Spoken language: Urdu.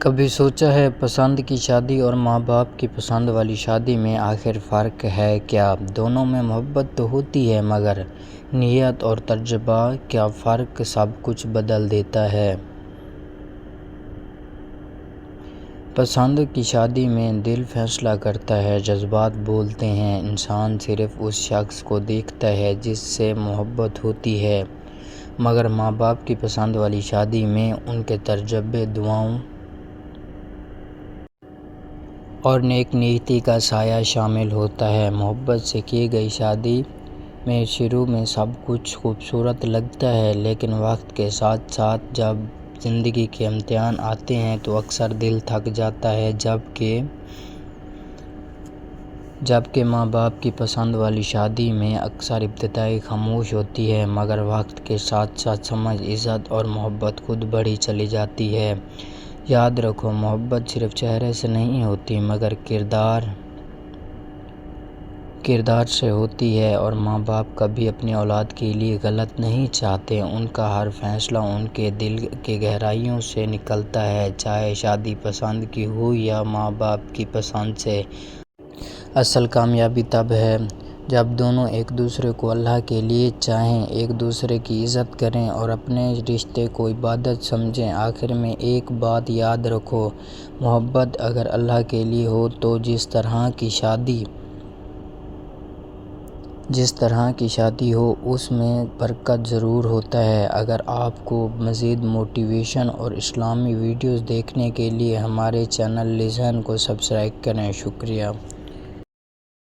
کبھی سوچا ہے پسند کی شادی اور ماں باپ کی پسند والی شادی میں آخر فرق ہے کیا؟ دونوں میں محبت تو ہوتی ہے مگر نیت اور تجربہ کا فرق سب کچھ بدل دیتا ہے۔ پسند کی شادی میں دل فیصلہ کرتا ہے، جذبات بولتے ہیں، انسان صرف اس شخص کو دیکھتا ہے جس سے محبت ہوتی ہے، مگر ماں باپ کی پسند والی شادی میں ان کے تجربے، دعاؤں اور نیک نیتی کا سایہ شامل ہوتا ہے۔ محبت سے کی گئی شادی میں شروع میں سب کچھ خوبصورت لگتا ہے، لیکن وقت کے ساتھ ساتھ جب زندگی کے امتحان آتے ہیں تو اکثر دل تھک جاتا ہے۔ جبکہ ماں باپ کی پسند والی شادی میں اکثر ابتدائی خاموش ہوتی ہے، مگر وقت کے ساتھ ساتھ سمجھ، عزت اور محبت خود بڑھی چلی جاتی ہے۔ یاد رکھو، محبت صرف چہرے سے نہیں ہوتی مگر کردار سے ہوتی ہے، اور ماں باپ کبھی اپنی اولاد کے لیے غلط نہیں چاہتے۔ ان کا ہر فیصلہ ان کے دل کی گہرائیوں سے نکلتا ہے، چاہے شادی پسند کی ہو یا ماں باپ کی پسند سے۔ اصل کامیابی تب ہے جب دونوں ایک دوسرے کو اللہ کے لیے چاہیں، ایک دوسرے کی عزت کریں اور اپنے رشتے کو عبادت سمجھیں۔ آخر میں ایک بات یاد رکھو، محبت اگر اللہ کے لیے ہو تو جس طرح کی شادی ہو اس میں برکت ضرور ہوتا ہے۔ اگر آپ کو مزید موٹیویشن اور اسلامی ویڈیوز دیکھنے کے لیے ہمارے چینل لذہن کو سبسکرائب کریں۔ شکریہ۔